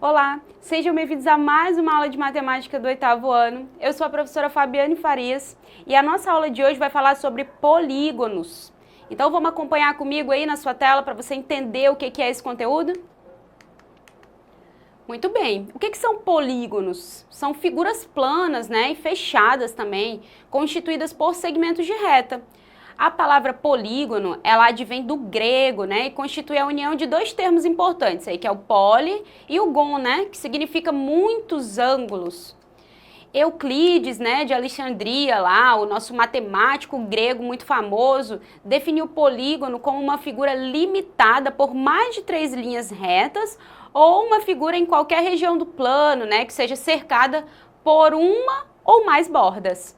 Olá, sejam bem-vindos a mais uma aula de matemática do 8º ano. Eu sou a professora Fabiane Farias e a nossa aula de hoje vai falar sobre polígonos. Então vamos acompanhar comigo aí na sua tela para você entender o que é esse conteúdo? Muito bem. O que são polígonos? São figuras planas, né, e fechadas também, constituídas por segmentos de reta. A palavra polígono, ela advém do grego, né, e constitui a união de dois termos importantes, aí, que é o poli e o gon, né, que significa muitos ângulos. Euclides, né, de Alexandria, lá, o nosso matemático grego muito famoso, definiu o polígono como uma figura limitada por mais de 3 linhas retas ou uma figura em qualquer região do plano, né, que seja cercada por uma ou mais bordas.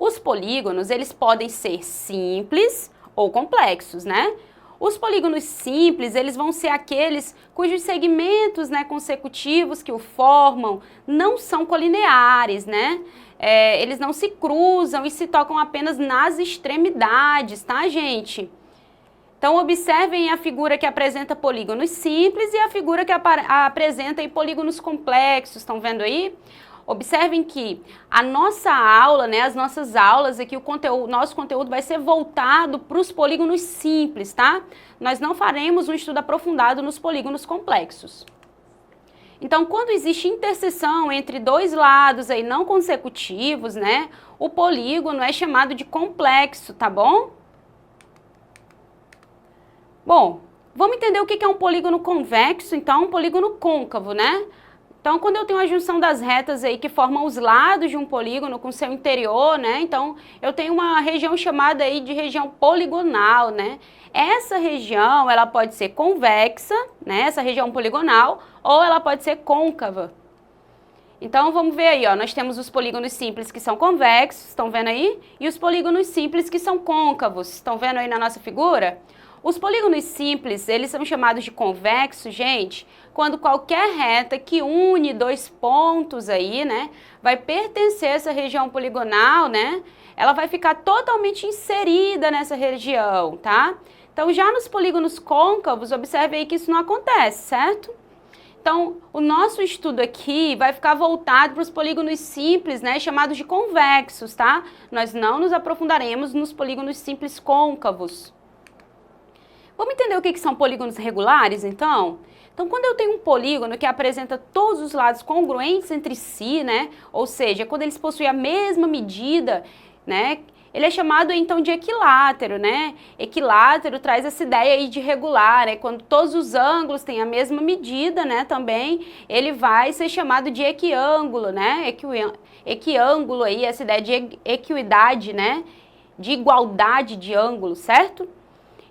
Os polígonos, eles podem ser simples ou complexos, né? Os polígonos simples, eles vão ser aqueles cujos segmentos, né, consecutivos que o formam não são colineares, né? Eles não se cruzam e se tocam apenas nas extremidades, tá, gente? Então, observem a figura que apresenta polígonos simples e a figura que apresenta aí polígonos complexos, estão vendo aí? Observem que a nossa aula, né, as nossas aulas aqui, nosso conteúdo vai ser voltado para os polígonos simples, tá? Nós não faremos um estudo aprofundado nos polígonos complexos. Então, quando existe interseção entre dois lados aí não consecutivos, né, o polígono é chamado de complexo, tá bom? Bom, vamos entender o que é um polígono convexo, então, um polígono côncavo, né? Então, quando eu tenho a junção das retas aí que formam os lados de um polígono com seu interior, né? Então, eu tenho uma região chamada aí de região poligonal, né? Essa região, ela pode ser convexa, né? Essa região poligonal, ou ela pode ser côncava. Então, vamos ver aí, ó, nós temos os polígonos simples que são convexos, estão vendo aí? E os polígonos simples que são côncavos, estão vendo aí na nossa figura? Os polígonos simples, eles são chamados de convexos, gente, quando qualquer reta que une dois pontos aí, né, vai pertencer a essa região poligonal, né, ela vai ficar totalmente inserida nessa região, tá? Então, já nos polígonos côncavos, observe aí que isso não acontece, certo? Então, o nosso estudo aqui vai ficar voltado para os polígonos simples, né, chamados de convexos, tá? Nós não nos aprofundaremos nos polígonos simples côncavos. Vamos entender o que são polígonos regulares, então? Então, quando eu tenho um polígono que apresenta todos os lados congruentes entre si, né? Ou seja, quando eles possuem a mesma medida, né? Ele é chamado, então, de equilátero, né? Equilátero traz essa ideia aí de regular, né? Quando todos os ângulos têm a mesma medida, né? Também, ele vai ser chamado de equiângulo, né? Equiângulo aí, essa ideia de equidade, né? De igualdade de ângulo, certo?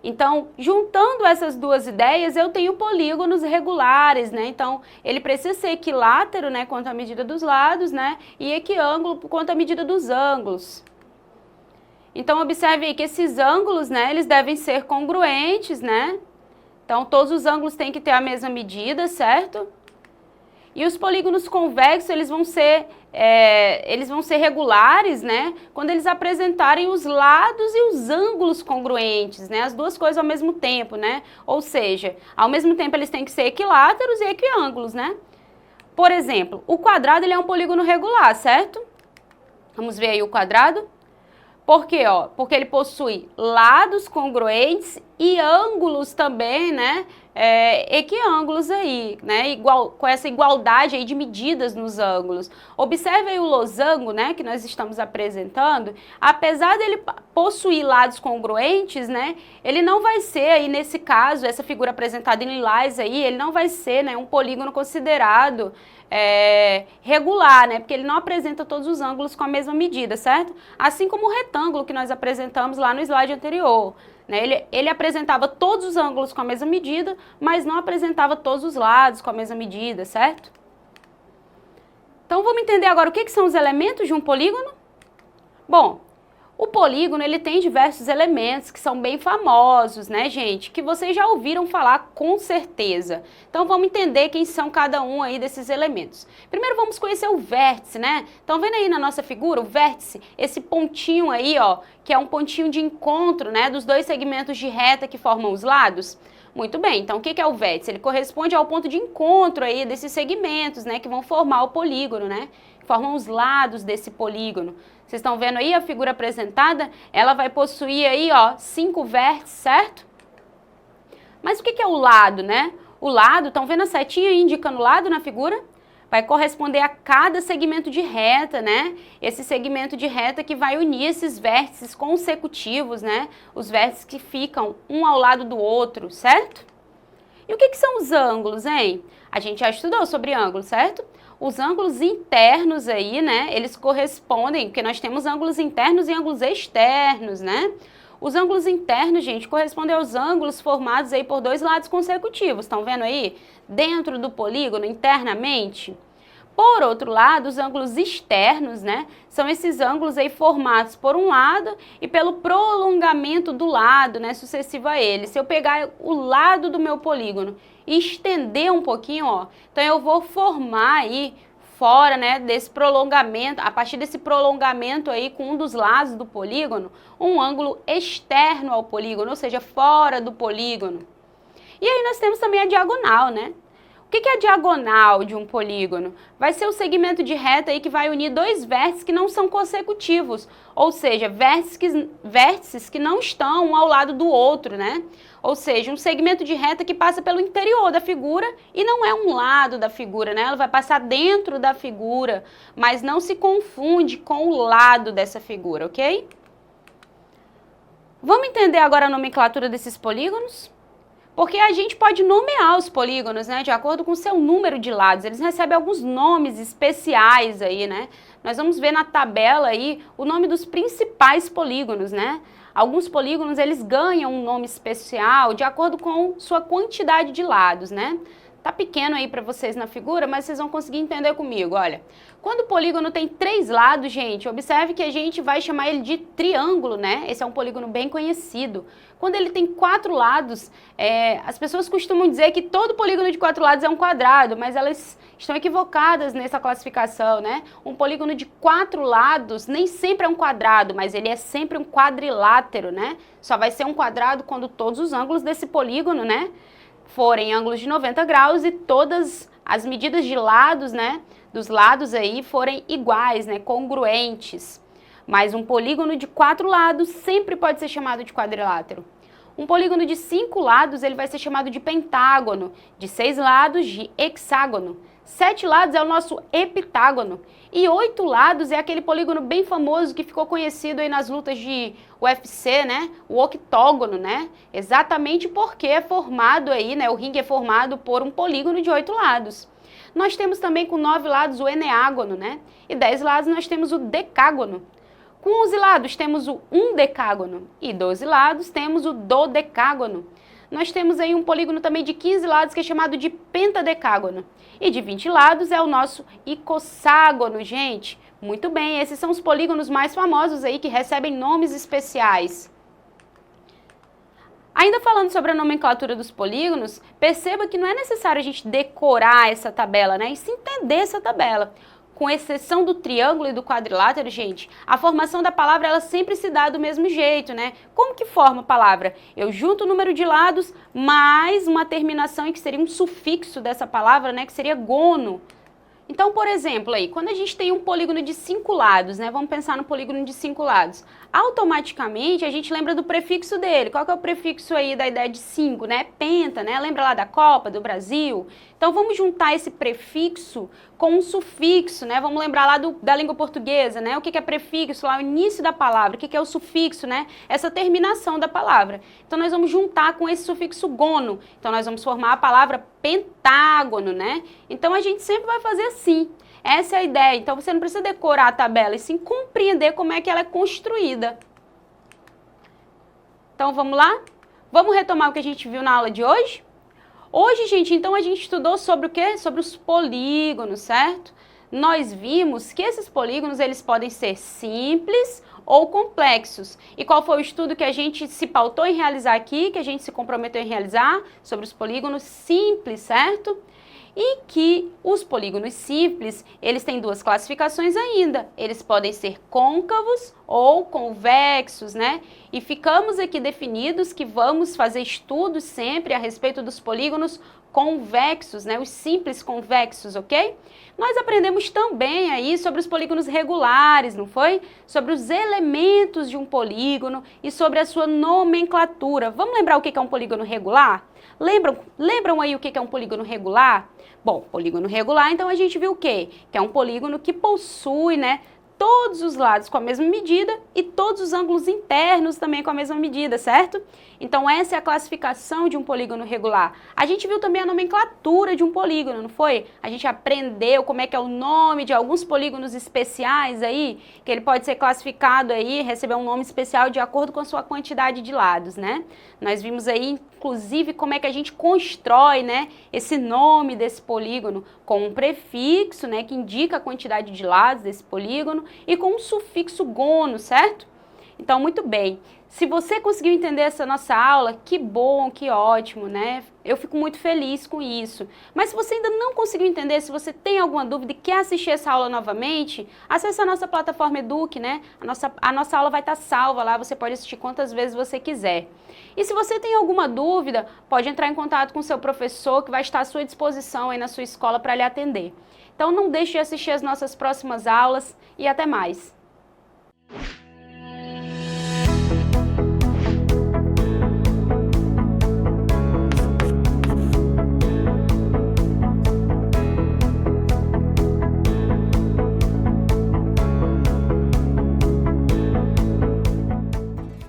Então, juntando essas duas ideias, eu tenho polígonos regulares, né? Então, ele precisa ser equilátero, né, quanto à medida dos lados, né? E equiângulo quanto à medida dos ângulos. Então, observe aí que esses ângulos, né, eles devem ser congruentes, né? Então, todos os ângulos têm que ter a mesma medida, certo? E os polígonos convexos, eles vão ser regulares, né, quando eles apresentarem os lados e os ângulos congruentes, né, as duas coisas ao mesmo tempo, né, ou seja, ao mesmo tempo eles têm que ser equiláteros e equiângulos, né. Por exemplo, o quadrado, ele é um polígono regular, certo? Vamos ver aí o quadrado. Por quê, ó? Porque ele possui lados congruentes e ângulos também, né, equiângulos aí, né, com essa igualdade aí de medidas nos ângulos. Observe aí o losango, né, que nós estamos apresentando, apesar dele possuir lados congruentes, né, ele não vai ser aí, nesse caso, essa figura apresentada em lilás aí, ele não vai ser, né, um polígono considerado regular, né, porque ele não apresenta todos os ângulos com a mesma medida, certo? Assim como o retângulo que nós apresentamos lá no slide anterior. Ele apresentava todos os ângulos com a mesma medida, mas não apresentava todos os lados com a mesma medida, certo? Então, vamos entender agora o que são os elementos de um polígono? Bom, O polígono, ele tem diversos elementos que são bem famosos, né, gente? Que vocês já ouviram falar com certeza. Então, vamos entender quem são cada um aí desses elementos. Primeiro, vamos conhecer o vértice, né? Estão vendo aí na nossa figura o vértice? Esse pontinho aí, ó, que é um pontinho de encontro, né, dos dois segmentos de reta que formam os lados. Muito bem, então o que é o vértice? Ele corresponde ao ponto de encontro aí desses segmentos, né, que vão formar o polígono, né? Formam os lados desse polígono. Vocês estão vendo aí a figura apresentada? Ela vai possuir aí, ó, 5 vértices, certo? Mas o que é o lado, né? O lado, estão vendo a setinha aí indicando o lado na figura? Vai corresponder a cada segmento de reta, né? Esse segmento de reta que vai unir esses vértices consecutivos, né? Os vértices que ficam um ao lado do outro, certo? E o que são os ângulos, hein? A gente já estudou sobre ângulos, certo? Os ângulos internos aí, né? Eles correspondem, porque nós temos ângulos internos e ângulos externos, né? Os ângulos internos, gente, correspondem aos ângulos formados aí por dois lados consecutivos. Estão vendo aí? Dentro do polígono, internamente. Por outro lado, os ângulos externos, né? São esses ângulos aí formados por um lado e pelo prolongamento do lado, né? Sucessivo a ele. Se eu pegar o lado do meu polígono e estender um pouquinho, ó, então eu vou formar aí fora, né, desse prolongamento, a partir desse prolongamento aí com um dos lados do polígono, um ângulo externo ao polígono, ou seja, fora do polígono. E aí nós temos também a diagonal, né? O que é a diagonal de um polígono? Vai ser o segmento de reta aí que vai unir dois vértices que não são consecutivos, ou seja, vértices que não estão um ao lado do outro, né? Ou seja, um segmento de reta que passa pelo interior da figura e não é um lado da figura, né? Ela vai passar dentro da figura, mas não se confunde com o lado dessa figura, ok? Vamos entender agora a nomenclatura desses polígonos? Porque a gente pode nomear os polígonos, né, de acordo com o seu número de lados. Eles recebem alguns nomes especiais aí, né? Nós vamos ver na tabela aí o nome dos principais polígonos, né? Alguns polígonos, eles ganham um nome especial de acordo com sua quantidade de lados, né? Tá pequeno aí para vocês na figura, mas vocês vão conseguir entender comigo, olha. Quando o polígono tem 3 lados, gente, observe que a gente vai chamar ele de triângulo, né? Esse é um polígono bem conhecido. Quando ele tem 4 lados, as pessoas costumam dizer que todo polígono de 4 lados é um quadrado, mas elas estão equivocadas nessa classificação, né? Um polígono de 4 lados nem sempre é um quadrado, mas ele é sempre um quadrilátero, né? Só vai ser um quadrado quando todos os ângulos desse polígono, né, forem ângulos de 90 graus e todas as medidas de lados, né, dos lados aí forem iguais, né, congruentes. Mas um polígono de 4 lados sempre pode ser chamado de quadrilátero. Um polígono de 5 lados, ele vai ser chamado de pentágono, de 6 lados de hexágono. 7 lados é o nosso heptágono. E 8 lados é aquele polígono bem famoso que ficou conhecido aí nas lutas de UFC, né? O octógono, né? Exatamente porque é formado aí, né? O ringue é formado por um polígono de 8 lados. Nós temos também com 9 lados o eneágono, né? E 10 lados nós temos o decágono. Com 11 lados temos o undecágono e 12 lados temos o dodecágono. Nós temos aí um polígono também de 15 lados que é chamado de pentadecágono. E de 20 lados é o nosso icosságono, gente. Muito bem, esses são os polígonos mais famosos aí que recebem nomes especiais. Ainda falando sobre a nomenclatura dos polígonos, perceba que não é necessário a gente decorar essa tabela, né? E se entender essa tabela. Com exceção do triângulo e do quadrilátero, gente, a formação da palavra ela sempre se dá do mesmo jeito, né? Como que forma a palavra? Eu junto o número de lados mais uma terminação que seria um sufixo dessa palavra, né? Que seria gono. Então, por exemplo, aí, quando a gente tem um polígono de 5 lados, né? Vamos pensar no polígono de 5 lados. Automaticamente, a gente lembra do prefixo dele. Qual que é o prefixo aí da ideia de 5, né? Penta, né? Lembra lá da Copa, do Brasil? Então, vamos juntar esse prefixo com um sufixo, né? Vamos lembrar lá da língua portuguesa, né? O que é prefixo? Lá o início da palavra. O que é o sufixo, né? Essa terminação da palavra. Então, nós vamos juntar com esse sufixo gono. Então, nós vamos formar a palavra pentágono, né? Então, a gente sempre vai fazer assim. Essa é a ideia. Então, você não precisa decorar a tabela, e sim compreender como é que ela é construída. Então, vamos lá? Vamos retomar o que a gente viu na aula de hoje? Hoje, gente, então a gente estudou sobre o quê? Sobre os polígonos, certo? nós vimos que esses polígonos eles podem ser simples ou complexos. E qual foi o estudo que a gente se pautou em realizar aqui, que a gente se comprometeu em realizar sobre os polígonos simples, certo? E que os polígonos simples, eles têm duas classificações ainda. Eles podem ser côncavos ou convexos, né? E ficamos aqui definidos que vamos fazer estudos sempre a respeito dos polígonos convexos, né? Os simples convexos, ok? Nós aprendemos também aí sobre os polígonos regulares, não foi? Sobre os elementos de um polígono e sobre a sua nomenclatura. Vamos lembrar o que é um polígono regular? Lembram aí o que é um polígono regular? Bom, polígono regular, então a gente viu o quê? Que é um polígono que possui, né, todos os lados com a mesma medida e todos os ângulos internos também com a mesma medida, certo? Então essa é a classificação de um polígono regular. A gente viu também a nomenclatura de um polígono, não foi? A gente aprendeu como é que é o nome de alguns polígonos especiais aí, que ele pode ser classificado aí, receber um nome especial de acordo com a sua quantidade de lados, né? Nós vimos aí, inclusive, como é que a gente constrói, né, esse nome desse polígono com um prefixo, né, que indica a quantidade de lados desse polígono e com um sufixo gono, certo? Então, muito bem. Se você conseguiu entender essa nossa aula, que bom, que ótimo, né? Eu fico muito feliz com isso. Mas se você ainda não conseguiu entender, se você tem alguma dúvida e quer assistir essa aula novamente, acesse a nossa plataforma Eduque, né? A nossa aula vai estar salva lá, você pode assistir quantas vezes você quiser. E se você tem alguma dúvida, pode entrar em contato com o seu professor, que vai estar à sua disposição aí na sua escola para lhe atender. Então não deixe de assistir as nossas próximas aulas e até mais.